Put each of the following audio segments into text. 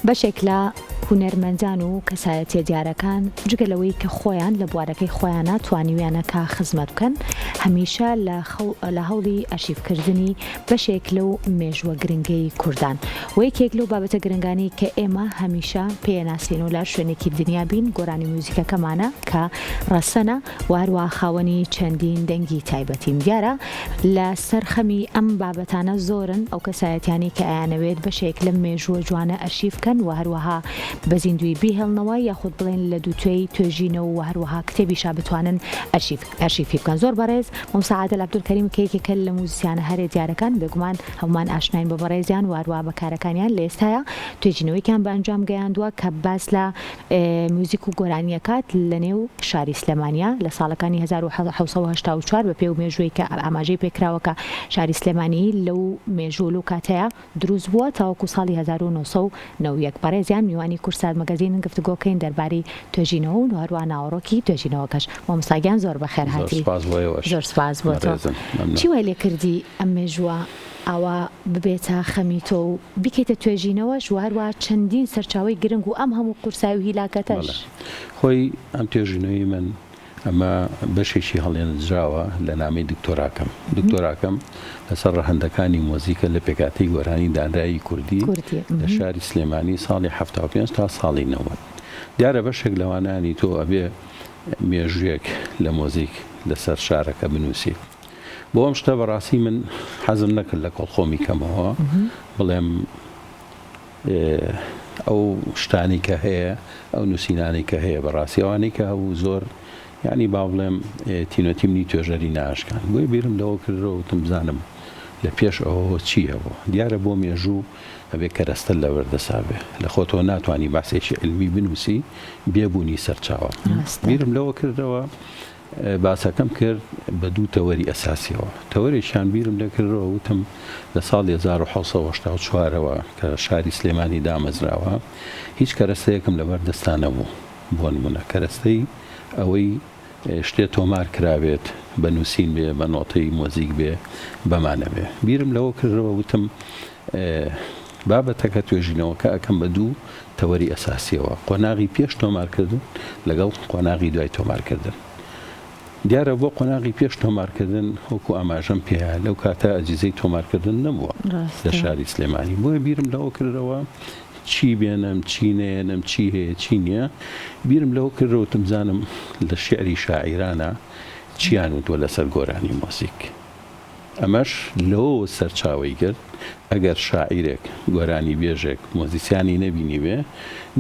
بەشێک لە هونەرمەندان و کەسایەتیە دیارەکان جگە لەوەی کە خۆیان لە بوارەکەی خۆیانە توانیویانەکە خزمەت بکەن هەمیشە لە هەوڵی ئەشیفکردنی بەشێک لەو مێژووە گرنگەی کوردان و یەکێک لەو بابەتە گرنگانی کە ئێمە هەمیشە پێناسین و لار شوێنێکی دنیا بین گۆرانی موزیکەکەمانە کە ڕەسەنە و هەروە خاوەنی چەندین دەنگی تایبەتیم دیارە لە سەرخەمی ئەم بابەتانە زۆرن ئەو کەسایەتیانی کە ئەیانەوێت بەشێک لەم مێژووە جوانە ئەشیفکەن و هەروەها بە زیندوی بیهێڵنەوە یاخود بڵێن لە دووتوێی توێژینەوە و هەروەها کتێبیشا بتوانن ئەرشیفی بکەن. زۆر بەڕێز مامۆستا عادل عەبدولکەریم کە یەکێکە لە موزیسیانە هەرێ دیارەکان بێگومان هەمومان ئاشناین بە بەڕێزیان و هەروەها بەکارەکانیان لە ئێستاە توێژینەوەیکیان بە ئەنجام گەیاندووە کە باس لە موزیک و گۆرانیەکات لە نێو شاری سلێمانیا لە ساڵەکانی 1984 بە پێو مێژووی کە ئاماژەی پێکراوەکە شاری سلێمانی لەو مێژوو و کاتەیە دروست بووە تاوەکو ساڵی 1991 بەڕێزیان میوانی کورسات مەگەزین گفتوگۆکەین دەربارەی توێژینەوە و هەروە ناوەڕۆکی توێژینەوەکەش. مامۆستاگیان زۆر بەخێر هاتی. زۆر سپاس بۆ تۆ. چی وای لێ کردی ئەم مێژووە ئەوە ببێتە خەمی تۆ و بکەیتە توێژینەوەش و هەروە چەندین سەرچاوی گرنگ و ئەم هەموو قورساوی هیلاکەتەش؟ خۆی ئەم توێژینەوەی من ئەمە بەشێکی هەڵێنراوە لە نامەی دکتۆراکەم لەسەر ڕەهەندەکانی مۆزیکە لە پێکاتی گۆرانی دانرایی کوردی لە شاری سلێمانی ساڵی 75 تا ساڵی 90. دیارە بەشێک لەوانانی تۆ ئەبێ مێژوویەک لە مۆزیک لەسەر شارەکە بنووسی. بۆ ئەم شتە بەڕاستی من حەزم نەکرد لە کۆڵخۆمی کەمەوە بڵێم ئەو شتانی کە هەیە ئەو نووسینانی کە هەیە بەڕاستی ئەوانەی کە هەبوو زۆر یعنی با بڵێم تینۆتیمنی توێژەری ناشکان بۆی بیرم لەوە کردەوە وتم بزانم لە پێش ئەوە چیەوە دیارە بۆ مێژوو ئەبێ کەرەستە لە وەردەسابێ لە خۆتۆ ناتوانانی باسێکی علمی بنووسی بێبوونی سەرچاوە. بیرم لەوە کردەوە باسەکەم کرد بە دوو تەوەری ئەساسیەوە. تەوەریشان بیرم لەکردەوە وتم لە ساڵی 1984ەوە کە شاری سلێمانی دامەزراوە هیچ کەرەستەیەکم لەبەر دەستانە بوو. بۆ نمونە کەرەستەی ئەوەی شتێ تۆمار کرابێت بە نووسین بێ بە نۆتەی مۆزیک بێ بەمانە بێ. بیرم لەوە کردەوە وتم بابەتەکە توێژینەوەکە ئەەکەم بە دوو تەوەری ئەساسیەوە قۆناغی پێش تۆمارکردن لەگەڵ قۆناغی دوای تۆمارکردن. دیارە بۆ قۆناغی پێش تۆمارکردن وەکو ئاماژەم پێەیە لەو کاتە ئەجیزەی تۆمارکردن نەبووە لە شاری سلێمانی. بۆیە بیرم لەوە کردەوە چی بێنم چی نێنم چی هەیە چی نییە. بیرم لەوە کردەوەتم زانم لە شعری شاعیرانە چیان وتووە لەسەر گۆرانی مۆزیک. ئەمەش لەوە سەرچاوی کرد ئەگەر شاعیرێک گۆرانی بێژێک مۆزیسیانی نەبینی بێ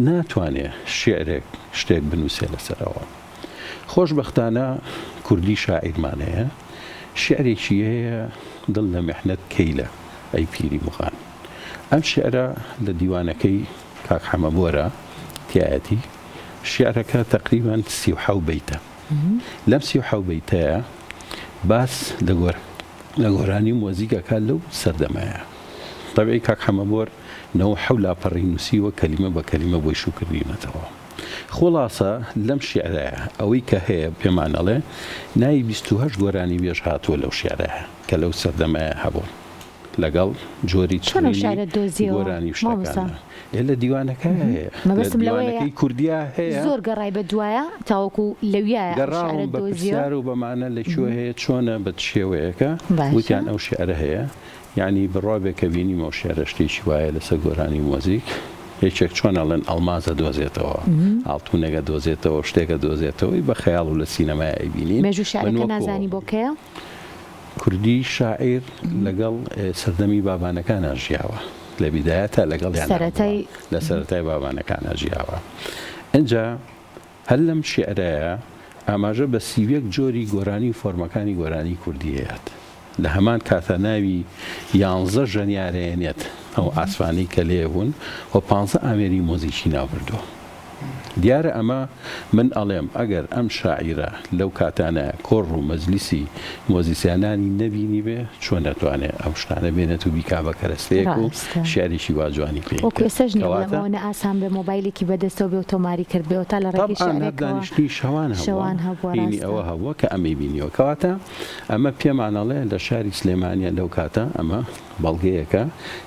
ناتوانێت شعرێک شتێک بنووسێ لەسەرەوە. خۆشبەختانە کوردی شاعیرمان هەیە شعرێکی هەیە دڵ لە میحنەت کەیلە ئەی پیری مغان. ئەم شعرە لە دیوانەکەی کاک حەمەبۆرە تایەتی شعرەکە تقریبان 37 بەیتە. لەم 37 بەیتەیە باس لە گۆرانی مۆزیکەکە لەو سەردەمایە. طبعی کاک حەمەبۆر 97 لاپەڕی نووسیوە کەلیمە بە کەلیمە بۆی شوکردینەتەوە. خلاصە لەم شعرەیە ئەوەی کە هەیە پێمانەڵێ ناوی 28 گۆرانی بێژ هاتووە لەو شعرەیە کە لەو سەردەمایە هەبوون لەگەڵ جۆری گۆرانی شتەکانە لە دیوانەکە هەیە دیوانەکەی کوردیا هەیە. زۆر گەڕای بە دوایە تاوەکو لەویایە گەڕاوم بە پرسیار و بەمانە لەکوێ هەیە چۆنە بە شێوەیەکە وتیان ئەو شعرە هەیە. یعنی بڕابێکە بینیمەوە شعرە شتێکی وایە لەسەر گۆرانی مۆزیک هیچێک چۆن ئەڵێن ئەڵمازە دۆزێتەوە ئاڵتونەگە دۆزێتەوە شتێکە دۆزێتەوەی بە خەیاڵ و لە سینەمای ئەیبینین. مێژوو شعرەکە نازانی بۆ کەیە؟ کوردی شاعیر لەگەڵ سەردەمی بابانەکانە ژیاوە لە بیدایەتە لەگەڵ لە سەرەتای بابانەکانە ژیاوە. ئەنجا هەر لەم شعرەیە ئاماژە بە سیوێک جۆری گۆرانی و فۆرمەکانی گۆرانی کوردی هەیەت. لە هەمان کاتە ناوی 11 ژەنیارەیەنێت ئەو ئاسفانی کە لێبوون و 15 ئامێری مۆزیکی ناوبردووە. دیارە ئەمە من ئەڵێم ئەگەر ئەم شاعیرە لەو کاتانە کۆڕ و مەجلیسی مۆزیسیانانی نەبینی بێ چۆن نەتوانێت ئەو شتانە بێنێت و بیکا بە کەرەستەیەک و شعرێکی وا جوانی پێ ئێسەژنەوەنە ئاسان بێ مۆبایلێکی بەدەستەوە بێ و تۆماری کرد بێەوە تا لە ڕێگەی دانیشتی شەوان هەبووینی ئەوە هەبووە کە ئەمەی بینیەوە کەواتە ئەمە پێمانەڵێ لە شاری سلێمانیە لەو کاتە ئەمە بەڵگەیەکە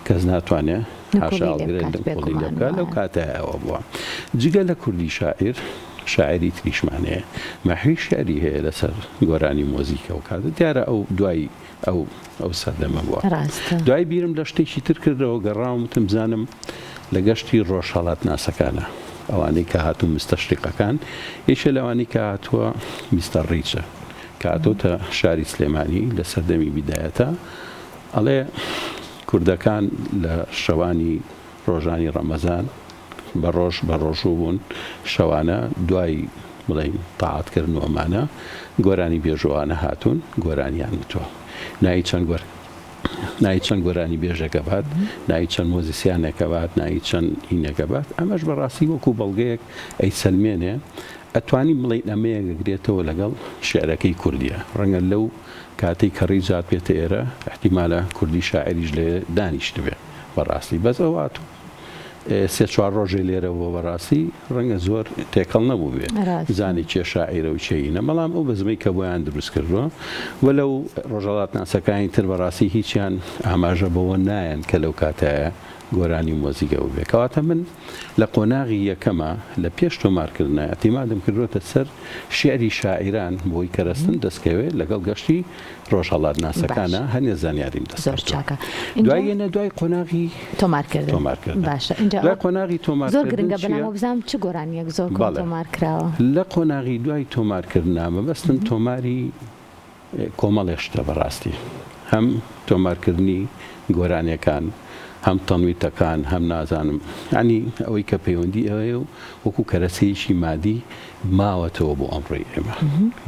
کەس ناتوانێت هاشاڵگرێت لەم کۆڵی لێ بکات لەو کاتایەوە بووە. جگە لە کوردی شاعری تریشمانەیە مەحوی شعری هەیە لەسەر گۆرانی مۆزیکە و کاتە دیارە ئەو دوای ئەو سەردەمە بووە. دوای بیرم لە شتێکی تر کردەوە گەڕاومتم بزانم لە گەشتی ڕۆژهەڵات ناسەکانە ئەوانەی کە هاتوو مستەشریقەکان یەکێ لەوانەی کە هاتووە میستەر ڕیچە کە هاتۆتە شاری سلێمانی لە سەردەمی بیدایەتە ئەڵێ کوردەکان لە شەوانی ڕۆژانی ڕەمەزان بە ڕۆژوو بوون شەوانە دوای بڵێن تاعاتکردن و ئەمانە گۆرانی بێژوانە هاتوون گۆرانیان وتووە نایی چەند گۆرانی بێژەکە بات نایی چەند مۆزیسیانێکە بات نایی چەند هینەکە بات ئەمەش بەڕاستی وەکو بەڵگەیەک ئەی سەلمێنێ ئەتوانی بڵێن ئەمەیە گرێتەوە لەگەڵ شێعرەکەی کوردیە ڕەنگە لەو کاتەی کەڕی جات بێتە ئێرە احتیمالە کوردی شاعریش لێ دانیشت بێ بەڕاستی بەس ئەواتوو سێ چوار ڕۆژێ لێرەوە بەڕاستی ڕەنگە زۆر تێکەڵ نەبوو بێ زانی چێ شاعیرە و چێینە بەڵام ئەو بەزمەی کە بۆیان دروست کردووە وە لەو ڕۆژەڵات ناسەکانی تر بەڕاستی هیچیان ئاماژە بەوە نایەن کە لەو کاتایە گۆرانی مۆزیکە و بێ کەواتە من لە قۆناغی یەکەمە لە پێش تۆمارکردنە ئەتیمادم کردوتە سەر شعری شاعیران بۆی کەرەستن دەستکەوێت لەگەڵ گەشتی ڕۆژهەڵات ناسەکانە هەنێ زانیاریم دەست دوایەنە دوای قۆناغی تۆمارکردن باشە دوای قۆناغی تۆمارکردن زۆر گرنگە بەنامە بزانم چ گۆرانیەک زۆر تۆمار کراوە لە قۆناغی دوای تۆمارکردنا مەبەستن تۆماری کۆمەڵێشتە بەڕاستی هەم تۆمارکردنی گۆرانیەکان هەم تەنویتەکان هەم نازانم ینی ئەوەی کە پەیوەندی ئەوەیە و وەکو کەرەسەیەکی مادی ماوەتەوە بۆ ئەمڕۆی ئێمە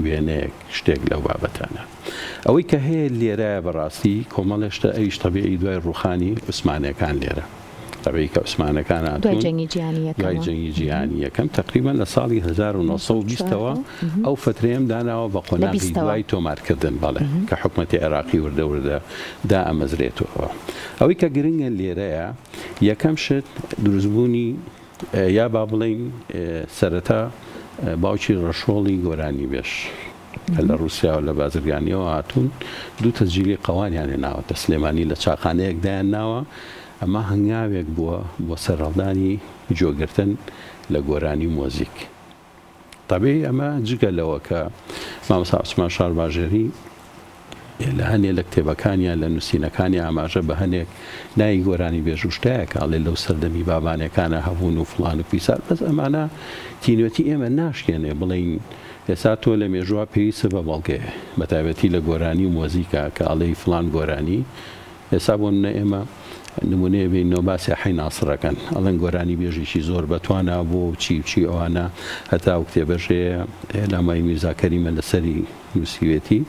وێنەیەک شتێک لەو بابەتانە ئەوەی کە هەیە لێرایە بەڕاستی کۆمەڵێشتە ئەویش تەبیعی دوای ڕوخانی عوسمانیەکان لێرە طبعی کە عوسمانەکان هاتوون دوای جەنگی جیهانی یەکەم تقریبا لە ساڵی 1920ەوە ئەو فترەیەم داناوە بە قۆناغی دوای تۆمارکردن بەڵێ کە حکومەتی عێراقی وردە دا ئەمەزرێتەوە ئەوەی کە گرنگە لێرەیە یەکەم شت دروستبوونی یا با بڵێن سەرەتا باوکی ڕەشۆڵی گۆرانی بێش کە لە رووسیا و لە بازرگانیەوە هاتوون دوو تەسجیلی قەوانیان هێناوەتە سلێمانی لە چاخانەیەکدایان ناوە ئەمە هەنگاوێک بووە بۆ سەرڕڵدانی جۆگرتن لە گۆرانی مۆزیک طبعی ئەمە جگە لەوە کە مامۆستا عوسمان شارباژێری لە هەنێک لە کتێبەکانیان لە نووسینەکانی ئاماژە بە هەنێک نای گۆرانی بێژوشتایەکە ئەڵێ لەو سەردەمی بابانەکانە هەبوون و فڵان و پیسار بەس ئەمانە تینوەتی ئێمە ناشکێنێ بڵین ئێستا تۆ لە مێژووە پێویستە بە بەڵگەیە بەتایبەتی لە گۆرانی مۆزیکە کە ئەڵێی فڵان گۆرانی ئێستا بۆ نەئێمە نمونەیە بینەوە باسی حەی ناسڕەکەن ئەڵەن گۆرانی بێژێکی زۆر بەتوانە بۆ چی ئەوانە هەتا و کتێبەژەیە لامای میرزا کەریمە لەسەری نووسیوێتی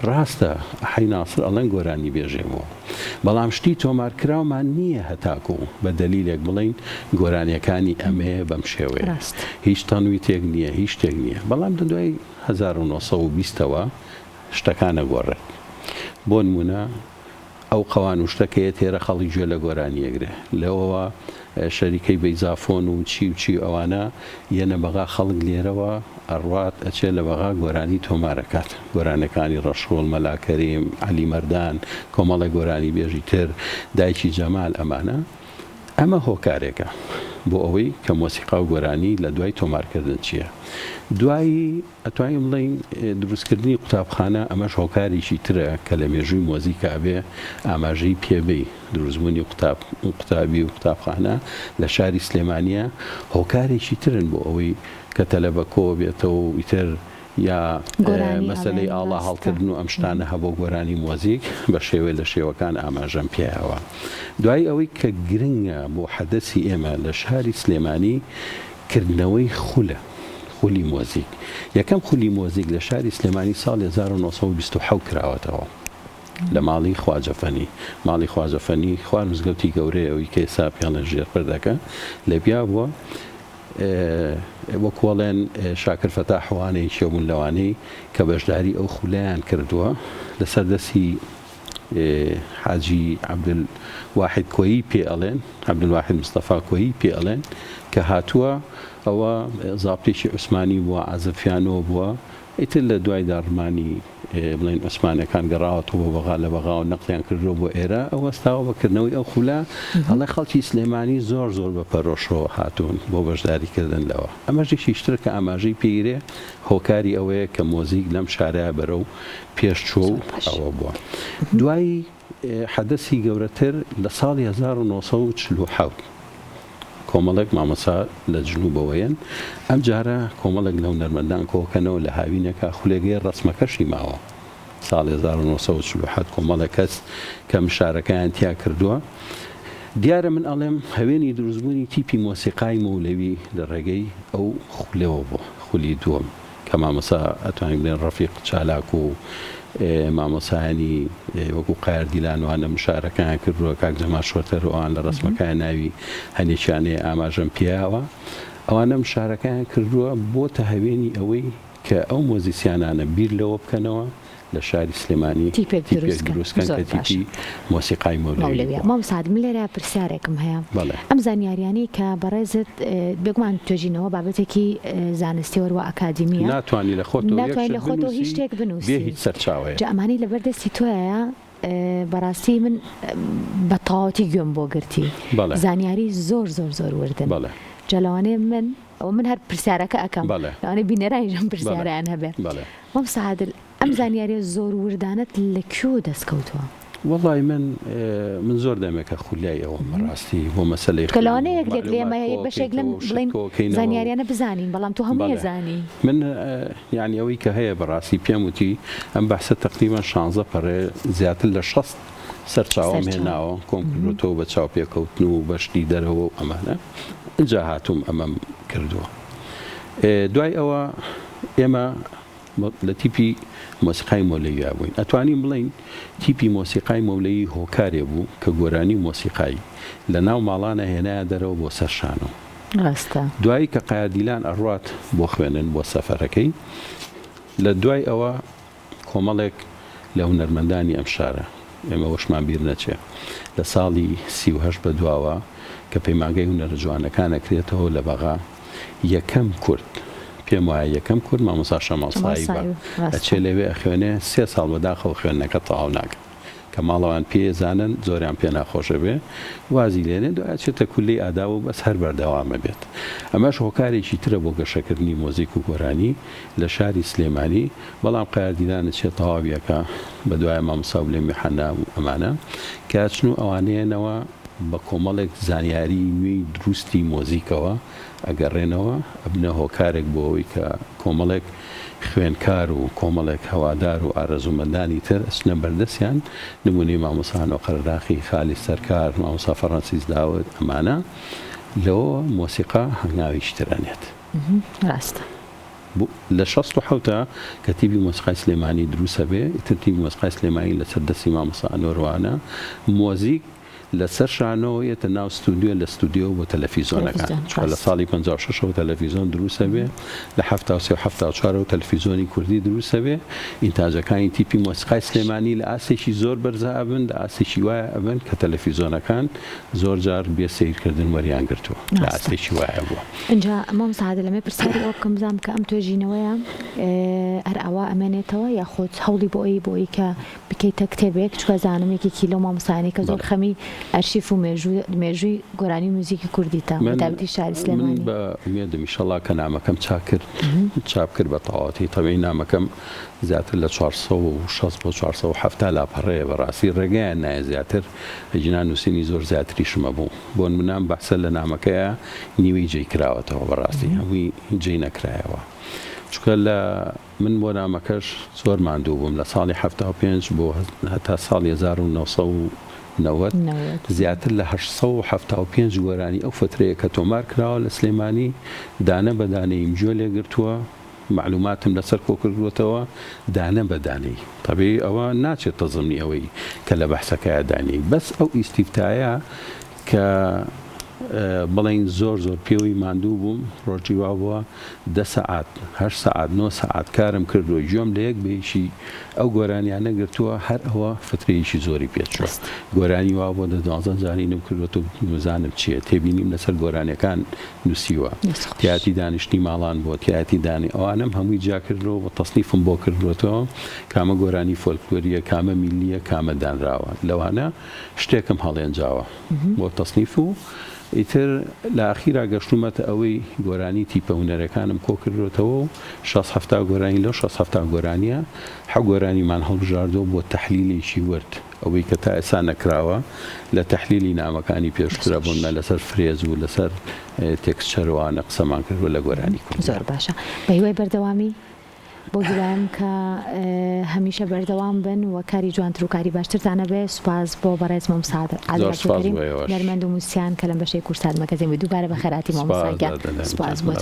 ڕاستە حەی ناسر ئەڵەن گۆرانی بێژێ بووە بەڵام شتی تۆمارکراومان نییە هەتاکو بە دەلیلێک بڵین گۆرانیەکانی ئەمەیە بەم شێوەیە هیچ تەنوی تێک نییە هیچ شتێک نییە بەڵام دوای 1920ەوە شتەکانە گۆڕێت بۆ نمونە ئەو قەوان وشتەکەیە تێرە خەڵی گوێ لە گۆرانیەگرێ لەوەوە شەریکەی بەیزافۆن و چی ئەوانە یەنە بەغا خەڵک لێرەوە ئەڕوات ئەچێ لە بەغا گۆرانی تۆمارەکات گۆرانەکانی ڕەشۆڵ مەلاکەریم عەلی مەردان کۆمەڵی گۆرانی بێژی تر دایکی جەمال ئەمانە ئەمە هۆکارێکە بۆ ئەوەی کە مۆسیقا و گۆرانی لە دوای تۆمارکردن چییە دوایی ئەتوانین بڵین دروستکردنی قوتابخانە ئەمەش هۆکارێکی ترە کە لە مێژووی مۆزیکا بێ ئاماژەی پێبێ دروستبوونی قوتابی و قوتابخانە لە شاری سلێمانیە هۆکارێکی ترن بۆ ئەوەی کە تەلەبە کۆ بێتەوە و ئیتر یا مەسلەی ئاڵا هەڵکردن و ئەم شتانە هەبۆ گۆرانی مۆزیک بە شێوەیە لە شێوەکان ئاماژەم پێیەوە دوای ئەوەی کە گرنگە بۆ حەدەسی ئێمە لە شاری سلێمانی کردنەوەی خولی مۆزیک یەکەم خولی مۆزیک لە شاری سلێمانی ساڵی 1920 کراوەتەوە لە ماڵی خواجەفەنی خوار مزگەوتی گەورەیەوەی کە ئێستا پیانە ژێرپەردەکە لە بیا بووە وەکوڵێن شاکر فەتاحوانەی شێبوون لەوانەی کە بەشداری ئەو خولایان کردووە لەسەر دەستی حاجی عەبدولواحید کۆیی پێ ئەڵێن عەبدولواحید مستەفا کۆیی پێ ئەڵێن کە هاتووە ئەوە زابطێکی عوسمانی بووە عازفیانەوە بووە ئیتر لە دوای داڕمانی بڵین عوسمانەکان گەڕاوەتەوە بەغا لە بەغا و نەقلیان کردەوە بۆ ئێرە ئەو وەستاوە بەکردنەوەی ئەو خولە هەڵە خەڵکی سلێمانی زۆر بە پەرۆشەوە هاتوون بۆ بەشداریکردن لەوە ئەمەژێکی شتر کە ئاماژەی پێیرێ هۆکاری ئەوەیە کە مۆزیک لەم شارەیە بەرەو پێشچوە و ئەوە بووە دوای حەدەسی گەورەتر لە ساڵی 1940 کۆمەڵێک مامۆستا لە جنوبەوەیەن ئەم جارە کۆمەڵێک لەو نەرمەندان کۆکەنەوە لە هاوینەکە خولێگەی ڕسمەکەشی ماوە ساڵی 1940 کۆمەڵێک کەس کە مشارەکەیان تیا کردووە دیارە من ئەڵێم هەوێنی دروستبوونی تیپی مۆسیقای مەولەوی لە ڕێگەی ئەو خولەوە بوو خولی دووەم کە مامۆستا ئەتوانین بڵێن ڕەفیق چالاک و مامۆسایانی وەکو قایردیلانوانە مشارەکان کردووە کاک جەمال شۆتەرەوەیان لە ڕسمەکان ناوی هەنێکیانەیە ئاماژەم پیاوە ئەوانە مشارەکان کردووە بۆتە هەوێنی ئەوەی کە ئەو مۆزیسیانانە بیر لەوە بکەنەوە لە شاری سلێمانی تیپێک دروستکەن کە تیپی مۆسیقای مەولەوی مامۆستا من لێرە پرسیارێکم هەیە ئەم زانیاریانی کە بەڕێزت بێگومان توێژینەوە بابەتێکی زانستی وەرە ئەکادیمیە ناتوانانی لە خۆتەوە هیچ شتێک بنووسی هیچ سەرچاوەیە ئەمانی لەبەردەستی تۆیە بەڕاستی من بە تەواوەتی گوێم بۆ گرتی زانیاری زۆر وردن جەلەوانەیە من هەر پرسیارەکە ئەەکەم لەوانەیە بینەرانیژەم پرسیاریان هەبێ مامۆستا عادل ئەم زانیاریە زۆر وردانت لەکوێ دەستکەوتووە وەڵی من زۆر دەمێکە خولای ئەوە ڕاستی بۆ مەسەلەی کەلەوانەیەک لێک لێمە بەشێک لەم بڵین زانیاریانە بزانین بەڵام تۆ هەموو زانی من یعنی ئەوەی کە هەیە بەڕاستی پێم وتی ئەم بەحسە تقریبا 16 پەڕێ زیاتر لە 60 سەرچاوم هێناوە کۆم کردوتەوە بە چاوپێکەوتن و بەشتی دەرەوە و ئەمانە اینجا هاتووم ئەمەم کردووە دوای ئەوە ئێمە لە تیپی مۆسیقای مەولەوی بووین ئەتوانین بڵین تیپی مۆسیقای مەولەوی هۆکارێ بوو کە گۆرانی مۆسیقایی لە ناو ماڵانە هێنایە دەرەوە بۆ سەرشانەوە دوایی کە قایردیلان ئەڕوات بۆ خوێنن بۆ سەفەرەکەی لە دوای ئەوە کۆمەڵێک لە هونەرمەندانی ئەم شارە ئێمە وەشمان بیر نەچێ لە ساڵی 38 بە دواوە کە پەیمانگەی هونەرە جوانەکانە کرێتەوە لە بەغا یەکەم کورد پێم وایە یەکەم کورد مامۆستا شەماڵسایی بە ئەچێ لەوێ ئەخوێنێ 3 ساڵ بەداخەوە خوێندنەکە تەواو ناکەن کە ماڵەوان پێزانن زۆریان پێ ناخۆشە بێ وازی لێنێ دوچێتە کولی ئادا و بەس هەر بەردەوامە بێت ئەمەش هۆکارێکی ترە بۆ گەشەکردنی مۆزیک و گۆرانی لە شاری سلێمانی بەڵام قایردینانە چێت تەواویەکە بە دوای مامۆستا لێ میحەنا و ئەمانە کاچن و ئەوانەیەنەوە بە کۆمەڵێک زانیاری نوێی دروستی مۆزیکەوە ئەگەڕێنەوە ئەبنە هۆکارێک بۆ ئەوەی کە کۆمەڵێک خوێنکار و کۆمەڵێک هەوادار و ئارەزومەندانی تر ئەچنە بەردەستیان نمونەی مامۆستا نۆقەرداخی خالی سەرکار مامۆستا فەڕەنسیس داوود ئەمانە لەوە مۆسیقا هەنگاوی شترانێت ڕاستە لە 67 کە تیبی مۆسیقای سلێمانی دروستە بێ ئیتر تیبی مۆسیقای سلێمانی لەسەر دەستی مامۆستا ئەنوەروانە مۆزیک لەسەر شانەوەیەتە ناو ستودیۆ لە ستودیۆ بۆ تەلەڤیزۆنەکان لە ساڵی 56 تەلەڤیزۆن دروستە بێ لە 1970 تەلەڤیزۆنی کوردی دروستە بێ ئینتاجەکانی تیپی مۆسیقای سلێمانی لە ئاسێکی زۆر بەرزە ئەبن لە ئاسێکی وایە ئەبن کە تەلەڤیزۆنەکان زۆر جار بێ سیرکردن وەریان گرتووە لە ئاسێکی وایە بووە اینجا مامۆستا عادل لەمێ پرسیاری ئەو بکەم بزانم کە ئەم توێژینەوەیە هەر ئەوە ئەمێنێتەوە یاخۆت هەوڵی بۆ ئەوەی کە بکەیتە کتێبێک چکە زانمێکی لەو مامۆستایانی کە زۆر خەمی ئەرشیف و مێژووی گۆرانی موزیکی کوردیتە بەتابەتی شاری سلێمانی بە ئومێدم ئینشەڵا کە نامەکەم چاپ کرد بە تەواوەتی تەبەی نامەکەم زیاتر لە 460 بۆ 470 لاپەڕەیە بەڕاستی ڕێگەیان نایە زیاتر ژنان نووسینی زۆر زیاتریشمە بوو بۆ منام بەحسە لە نامەکەیە نیوەی جێی کراوەتەوە بەڕاستی هەمووی جێی نەکرایەوە چکە لە من بۆ نامەکەش زۆر ماندوو بووم لە ساڵی 75 بۆ هەتا ساڵی 1990 زیاتر لە 875 گۆرانی ئەو فترەیە کە تۆمار کراوە لە سلێمانی دانە بەدانەی مجۆ لێگرتووە معلوماتم لەسەر کۆکردوێتەوە دانە بەدانەی طبیعی ئەوە ناچێت تەزمنی ئەوەی کە لە بەحسەکەیە دانی بەس ئەو ئیستیفتایە کە بەڵێن زۆر پێوەی ماندوو بووم ڕۆژی وا بووە 10 سعات 8 سعات 9 سعات کارم کردو گوێم لە یەک بێشی ئەو گۆرانیانە گرتووە هەر ئەوە فترەیەکی زۆری پێچوە گۆرانی وا بۆ 12 زانینم کردوەوە مزانم چییە تێبینیم لەسەر گۆرانەکان نووسیوە تیاتی دانیشتی ماڵان بۆ تیاتی دانی ئەوانم هەمووی جاکردەوە بە تەصنیفم بۆ کردوەوە کامە گۆرانی فۆلکلۆریە کامە میلیە کامە دانراوە لەوانە شتێکم هەڵێنجاوە بۆ تەصنیف و ئیتر لە ئاخیرا گەشتومەتە ئەوەی گۆرانی تیپە هونەرەکانم کۆ کردوێتەوە و 6 گۆرانی لەو 6 گۆرانیە حە گۆرانیمان هەڵبژاردەوە بۆ تەحلیلێکی ورد ئەوەی کە تا ئێستا نەکراوە لە تەحلیلی نامەکانی پێشترە بوون لەسەر فرێز و لەسەر تێکسچەرەوانە قسەمان کردووە لە گۆرانی کورد. زۆر باشە بە هیوای بەردەوامی بۆ گیران کە هەمیشە بەردەوام بن و کاری جوانتر و کاری باشترتانە بێ. سوپاس بۆ بەڕێز مامۆستا عەلی نەرمەند و موسیان کە لەم بەشەی کورسات مەگەزین دووبارە بە خێراتی مامۆستا گیان. سوپاس بۆ